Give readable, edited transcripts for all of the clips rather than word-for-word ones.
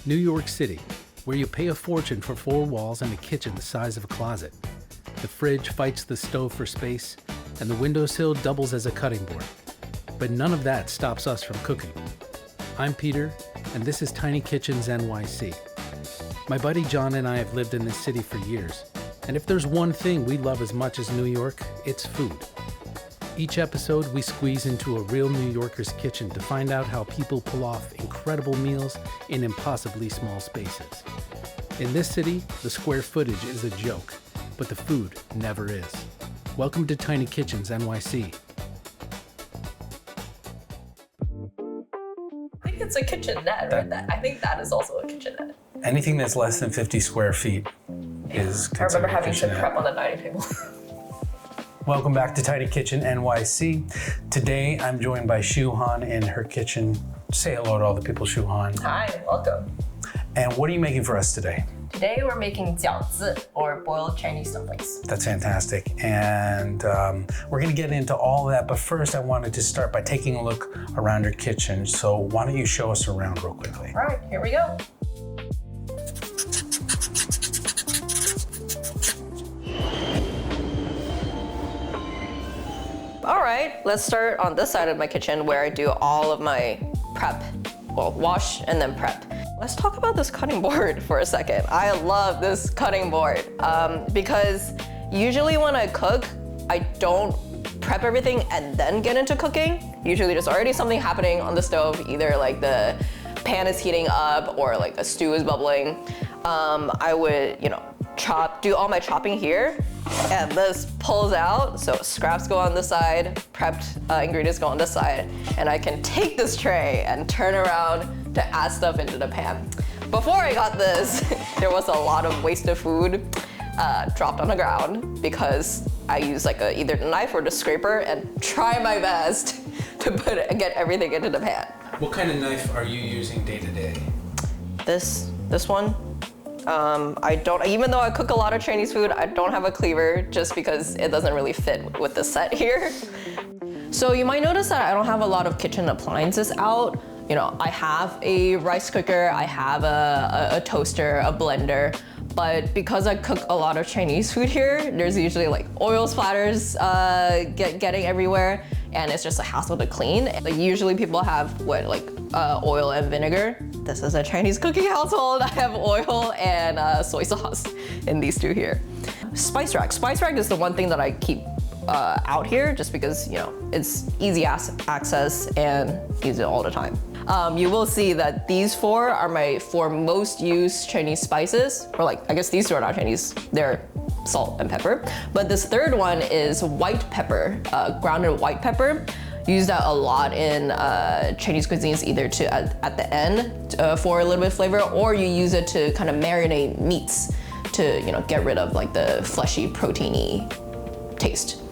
New York City, where you pay a fortune for 4 walls and a kitchen the size of a closet. The fridge fights the stove for space, and the windowsill doubles as a cutting board. But none of that stops us from cooking. I'm Peter, and this is Tiny Kitchens NYC. My buddy John and I have lived in this city for years, and if there's one thing we love as much as New York, it's food. Each episode, we squeeze into a real New Yorker's kitchen to find out how people pull off incredible meals in impossibly small spaces. In this city, the square footage is a joke, but the food never is. Welcome to Tiny Kitchens NYC. I think it's a kitchenette, right? I think that is also a kitchenette. Anything that's less than 50 square feet is I remember having to kitchenette. prep on the dining table. Welcome back to Tiny Kitchen NYC. Today, I'm joined by Shuhan in her kitchen. Say hello to all the people, Shuhan. Hi, welcome. And what are you making for us today? Today we're making 饺子, or boiled Chinese dumplings. That's fantastic. And we're gonna get into all of that, but first I wanted to start by taking a look around your kitchen. So why don't you show us around real quickly? All right, here we go. All right, let's start on this side of my kitchen where I do all of my prep. Well, wash and then prep. Let's talk about this cutting board for a second. I love this cutting board because usually when I cook, I don't prep everything and then get into cooking. Usually there's already something happening on the stove, either like the pan is heating up or like the stew is bubbling. I would, do all my chopping here, and this pulls out, so scraps go on this side, prepped ingredients go on this side, and I can take this tray and turn around to add stuff into the pan. Before I got this, there was a lot of wasted food dropped on the ground because I use like either a knife or the scraper and try my best to get everything into the pan. What kind of knife are you using day to day? This one. I don't, even though I cook a lot of Chinese food, I don't have a cleaver just because it doesn't really fit with the set here. So you might notice that I don't have a lot of kitchen appliances out. I have a rice cooker, I have a toaster, a blender, but because I cook a lot of Chinese food here, there's usually like oil splatters getting everywhere, and it's just a hassle to clean. Like usually people have oil and vinegar. This is a Chinese cooking household. I have oil and soy sauce in these two here. Spice rack. Spice rack is the one thing that I keep out here just because, it's easy access and use it all the time. You will see that these 4 are my 4 most used Chinese spices, or I guess these 2 are not Chinese, they're salt and pepper. But this 3rd one is white pepper, grounded white pepper. Use that a lot in Chinese cuisines, either at the end for a little bit of flavor, or you use it to kind of marinate meats to get rid of like the fleshy, proteiny taste.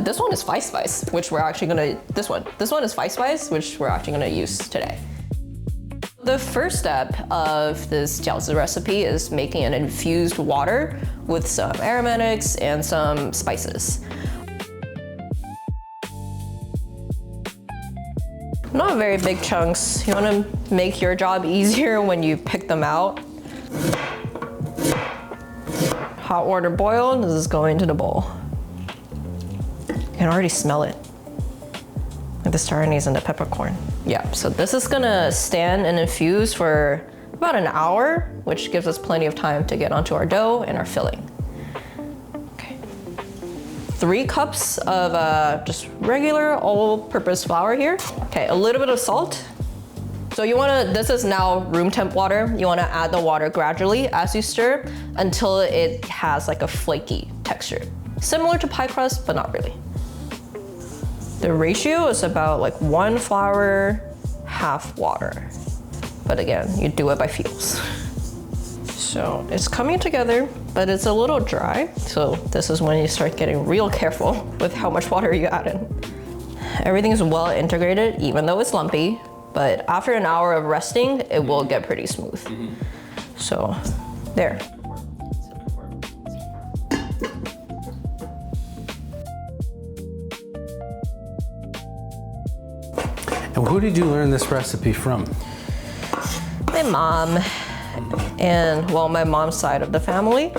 This one is five spice, which we're actually gonna, this one is five spice, which we're actually gonna use today. The first step of this 饺子 recipe is making an infused water with some aromatics and some spices. Not very big chunks. You wanna make your job easier when you pick them out. Hot water boiled, this is going into the bowl. You can already smell it. Like the star anise and the peppercorn. Yeah, so this is gonna stand and infuse for about an hour, which gives us plenty of time to get onto our dough and our filling. Okay. 3 cups of just regular all-purpose flour here. Okay, a little bit of salt. So this is now room temp water. You wanna add the water gradually as you stir until it has like a flaky texture. Similar to pie crust, but not really. The ratio is about like 1 flour, half water. But again, you do it by feels. So it's coming together, but it's a little dry. So this is when you start getting real careful with how much water you add in. Everything is well integrated, even though it's lumpy, but after an hour of resting, it will get pretty smooth. So there. And who did you learn this recipe from? my mom and, well, my mom's side of the family,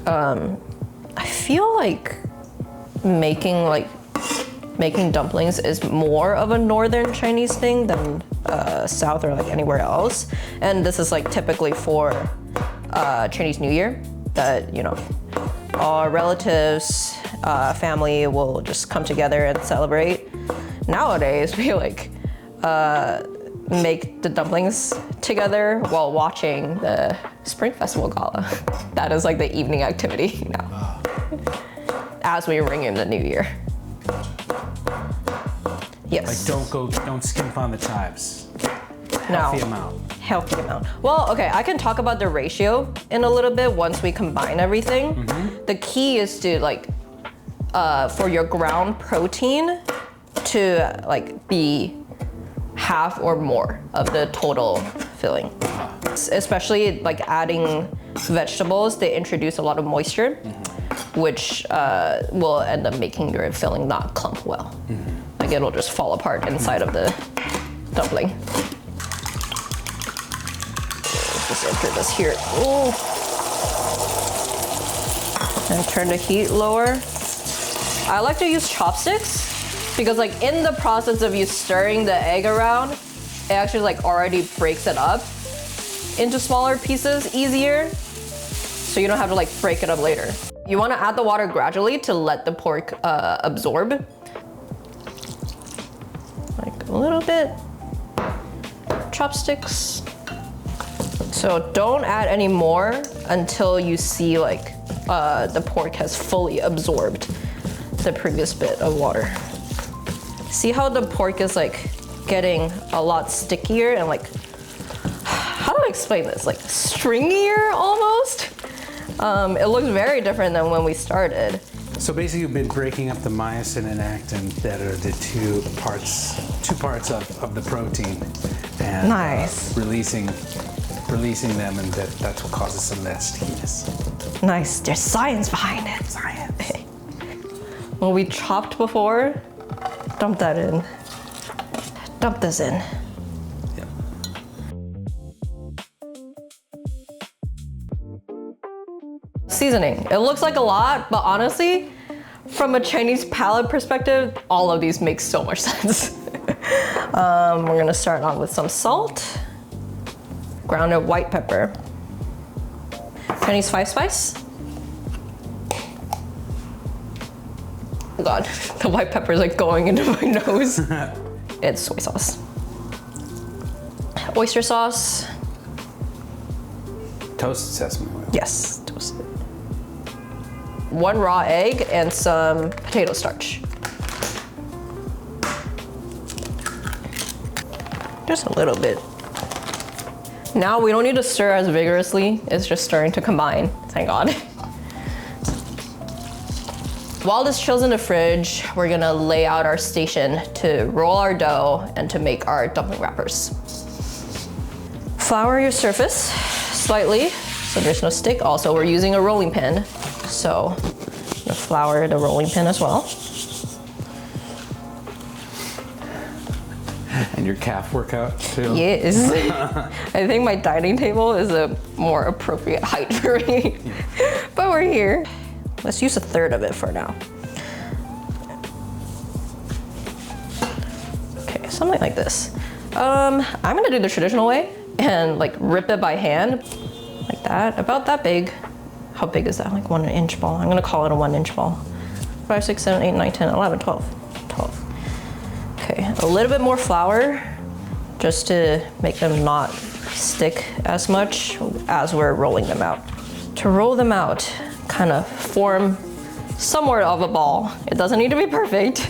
I feel like making dumplings is more of a northern Chinese thing than south or like anywhere else. And this is like typically for Chinese New Year, that, you know, our relatives, family will just come together and celebrate. Nowadays, we like make the dumplings together while watching the Spring Festival Gala. That is like the evening activity now, as we ring in the new year. Yes. Like don't skimp on the chives. No. Healthy amount. Healthy amount. Well, okay, I can talk about the ratio in a little bit once we combine everything. Mm-hmm. The key is to like, for your ground protein to like be half or more of the total filling. Especially like adding vegetables, they introduce a lot of moisture, which will end up making your filling not clump well. Like it'll just fall apart inside of the dumpling. Just enter this here. Ooh. And turn the heat lower. I like to use chopsticks because like in the process of you stirring the egg around, it actually like already breaks it up into smaller pieces easier, so you don't have to like break it up later. You want to add the water gradually to let the pork absorb. Like a little bit. Chopsticks. So don't add any more until you see like the pork has fully absorbed the previous bit of water. See how the pork is like getting a lot stickier and like, how do I explain this? Like stringier almost? It looks very different than when we started. So basically you've been breaking up the myosin and actin that are the two parts of the protein, and Nice. releasing them, and that's what causes some of that stickiness. Nice, there's science behind it. Science. When we chopped before, dump that in. Dump this in. Yep. Seasoning. It looks like a lot, but honestly, from a Chinese palate perspective, all of these make so much sense. We're gonna start off with some salt, grounded white pepper, Chinese 5-spice. Oh God, the white pepper is like going into my nose. It's soy sauce. Oyster sauce. Toasted sesame oil. Yes, toasted. 1 raw egg and some potato starch. Just a little bit. Now we don't need to stir as vigorously, it's just starting to combine, thank God. While this chills in the fridge, we're gonna lay out our station to roll our dough and to make our dumpling wrappers. Flour your surface slightly so there's no stick. Also, we're using a rolling pin, so I'm gonna flour the rolling pin as well. And your calf workout too? Yes. I think my dining table is a more appropriate height for me, but we're here. Let's use 1/3 of it for now. Okay, something like this. I'm gonna do the traditional way and like rip it by hand, like that, about that big. How big is that? Like 1 inch ball. I'm gonna call it a 1 inch ball. 5, 6, 7, 8, 9, 10, 11, 12. Okay, a little bit more flour just to make them not stick as much as we're rolling them out. To roll them out, kind of form somewhat of a ball. It doesn't need to be perfect.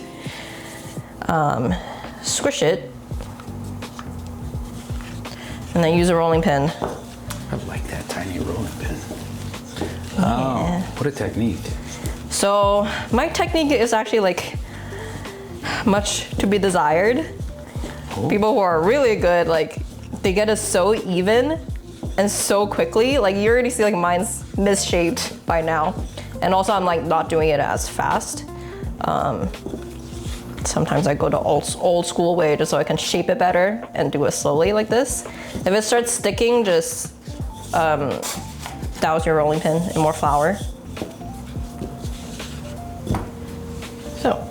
Squish it, and then use a rolling pin. I like that tiny rolling pin. Oh, what a technique. So my technique is actually like much to be desired. Oh. People who are really good, like they get it so even and so quickly. Like you already see like mine's misshaped by now. And also I'm like not doing it as fast. Sometimes I go the old school way just so I can shape it better and do it slowly like this. If it starts sticking, just douse your rolling pin in more flour. So,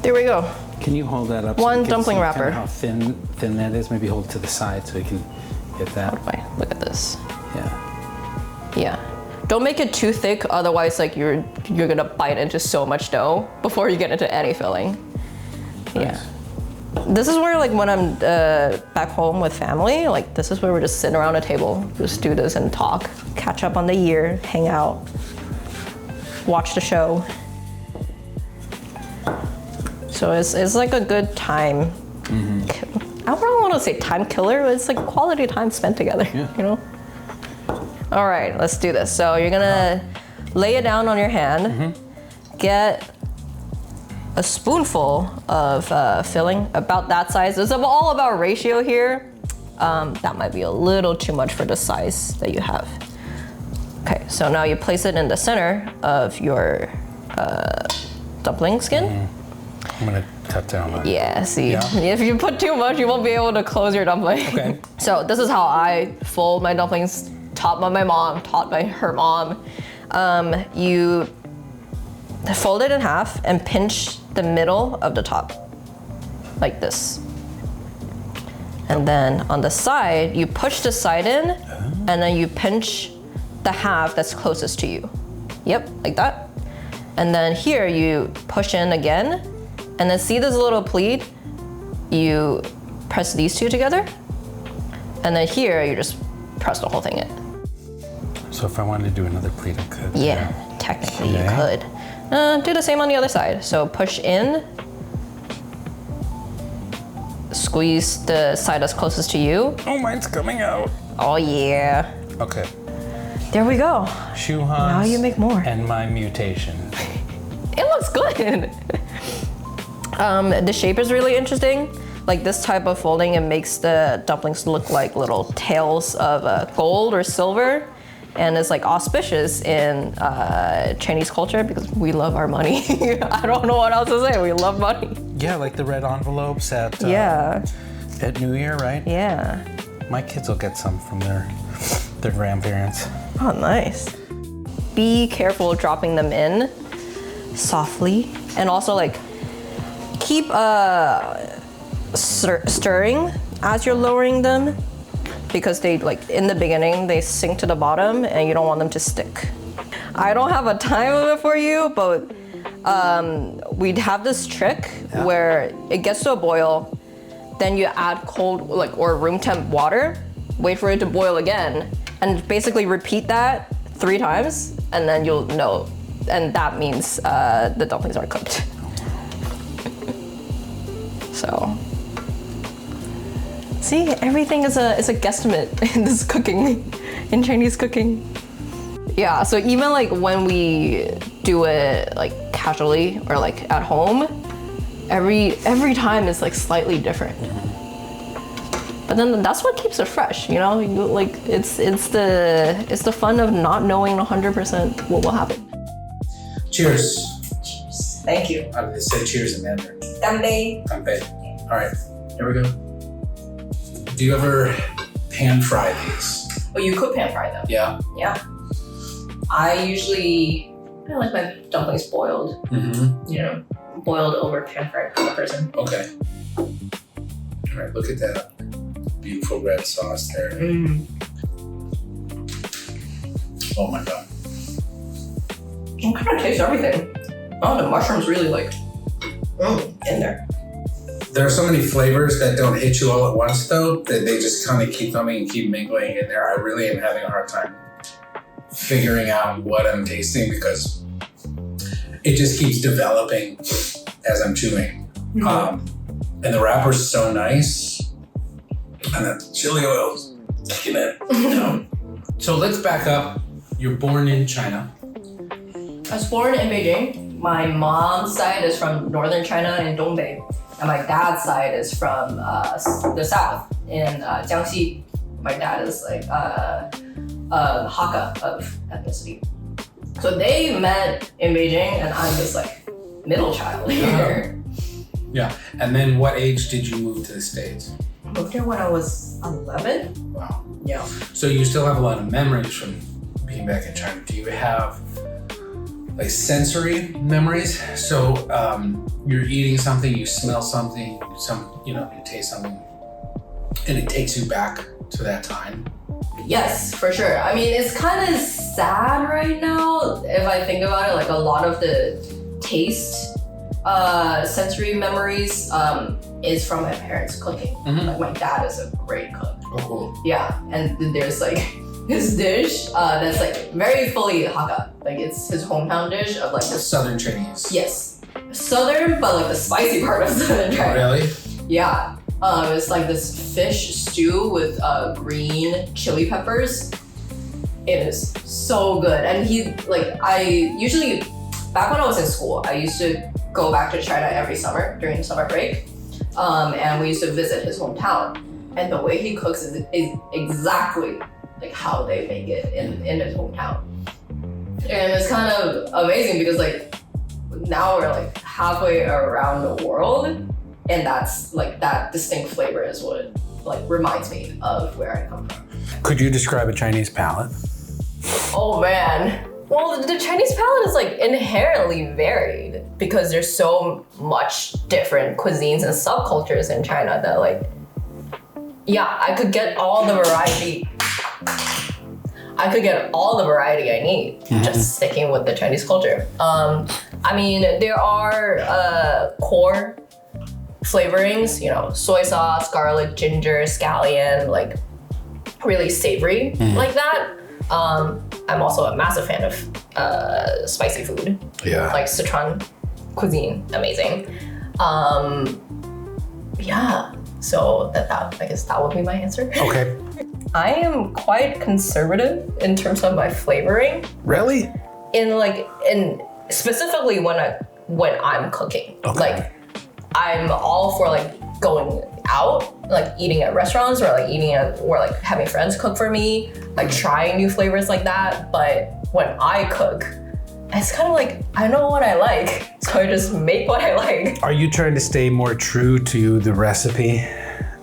there we go. Can you hold that up? One so we can dumpling see wrapper. How thin that is? Maybe hold it to the side so we can get that. Look at this. Yeah. Yeah. Don't make it too thick, otherwise like you're gonna bite into so much dough before you get into any filling. Yeah. This is where like when I'm back home with family, like this is where we're just sitting around a table, just do this and talk, catch up on the year, hang out, watch the show. So it's like a good time. I don't want to say time killer, but it's like quality time spent together, you know? All right, let's do this. So you're gonna lay it down on your hand, get a spoonful of filling, about that size. It's all about ratio here. That might be a little too much for the size that you have. Okay, so now you place it in the center of your dumpling skin. I'm gonna cut down on it. Yeah, see, if you put too much, you won't be able to close your dumpling. Okay. So this is how I fold my dumplings, taught by my mom, taught by her mom. You fold it in half and pinch the middle of the top, like this. And then on the side, you push the side in, and then you pinch the half that's closest to you. Yep, like that. And then here you push in again, and then see this little pleat? You press these two together, and then here you just press the whole thing in. So if I wanted to do another pleat, I could. Yeah, technically you could. Do the same on the other side. So push in, squeeze the side that's closest to you. Oh, mine's coming out. Oh yeah. Okay. There we go. Shuhan. Now you make more. And my mutation. It looks good. The shape is really interesting. Like this type of folding, it makes the dumplings look like little tails of gold or silver. And it's like auspicious in Chinese culture because we love our money. I don't know what else to say. We love money. Yeah, like the red envelopes at at New Year, right? Yeah. My kids will get some from their grandparents. Oh, nice. Be careful dropping them in softly, and also like keep stirring as you're lowering them, because they, like, in the beginning they sink to the bottom and you don't want them to stick. I don't have a time limit for you, but we'd have this trick where it gets to a boil, then you add cold, like, or room temp water, wait for it to boil again, and basically repeat that 3 times, and then you'll know, and that means the dumplings are cooked. So, see, everything is a guesstimate in this cooking, in Chinese cooking. Yeah, so even like when we do it like casually or like at home, every time is like slightly different. But then that's what keeps it fresh, you know? It's the fun of not knowing 100% what will happen. Cheers. Cheers. Thank you. How do they say cheers in Mandarin? Gānbēi. Gānbēi. All right, here we go. Do you ever pan fry these? Oh, you could pan fry them. Yeah. Yeah. I like my dumplings boiled. Mm-hmm. You know, boiled over pan fried kind of person. Okay. All right, look at that beautiful red sauce there. Mm. Oh my God. I kind of taste everything. Oh, the mushrooms really like in there. There are so many flavors that don't hit you all at once, though, that they just kind of keep coming and keep mingling in there. I really am having a hard time figuring out what I'm tasting because it just keeps developing as I'm chewing. Mm-hmm. And the wrapper's so nice. And the chili oil's kicking in. So let's back up. You're born in China. I was born in Beijing. My mom's side is from northern China in Dongbai. And my dad's side is from the south in Jiangxi. My dad is like Hakka of ethnicity. So they met in Beijing, and I'm this like middle child here. Yeah. And then what age did you move to the States? I moved here when I was 11. Wow. Yeah. So you still have a lot of memories from being back in China. Do you have like sensory memories? So you're eating something, you smell something, you taste something, and it takes you back to that time. Yes, for sure. I mean, it's kind of sad right now if I think about it. Like a lot of the taste, sensory memories is from my parents cooking. Mm-hmm. Like my dad is a great cook. Oh, cool. Yeah, and then there's like his dish that's like very fully Hakka. Like it's his hometown dish of like this. Southern Chinese. Yes, Southern, but like the spicy part of Southern China. Really? Yeah. It's like this fish stew with green chili peppers. It is so good. And I usually, back when I was in school, I used to go back to China every summer during summer break. And we used to visit his hometown. And the way he cooks is exactly like how they make it in his hometown. And it's kind of amazing because like now we're like halfway around the world, and that's like that distinct flavor is what like reminds me of where I come from. Could you describe a Chinese palate? Oh man. Well, the Chinese palate is like inherently varied because there's so much different cuisines and subcultures in China that like, yeah, I could get all the variety. I could get all the variety I need just sticking with the Chinese culture. I mean, there are core flavorings, soy sauce, garlic, ginger, scallion, like really savory like that. I'm also a massive fan of spicy food. Yeah. Like Sichuan cuisine, amazing. Yeah, so that I guess that would be my answer. Okay. I am quite conservative in terms of my flavoring. Really? In specifically when I'm cooking. Okay. Like I'm all for like going out, like eating at restaurants or like having friends cook for me, like trying new flavors like that. But when I cook, it's kind of like, I know what I like, so I just make what I like. Are you trying to stay more true to the recipe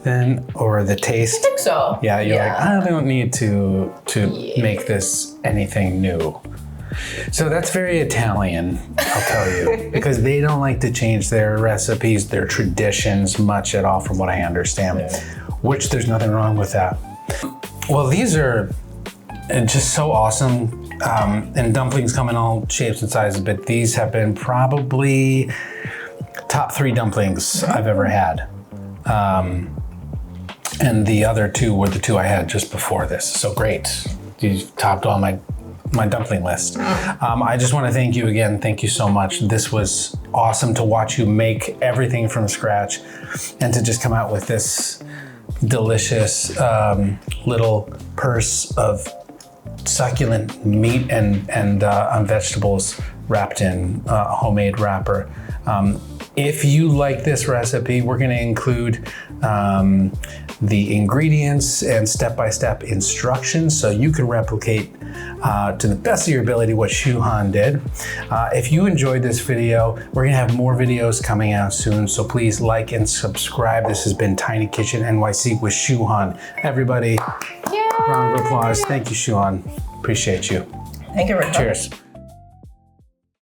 then, or the taste? I think so. Yeah, you're like, I don't need to make this anything new. So that's very Italian, I'll tell you, because they don't like to change their recipes, their traditions much at all from what I understand, which there's nothing wrong with that. Well, these are just so awesome. And dumplings come in all shapes and sizes, but these have been probably top 3 dumplings I've ever had. And the other 2 were the 2 I had just before this. So great. You topped all my dumpling list. I just want to thank you again. Thank you so much. This was awesome to watch you make everything from scratch and to just come out with this delicious little purse of succulent meat and vegetables wrapped in a homemade wrapper. If you like this recipe, we're going to include the ingredients and step-by-step instructions so you can replicate to the best of your ability what Shuhan did. If you enjoyed this video, we're going to have more videos coming out soon, so please like and subscribe. This has been Tiny Kitchen NYC with Shuhan. Everybody, round of applause. Thank you, Shuhan. Appreciate you. Thank you very much. Cheers.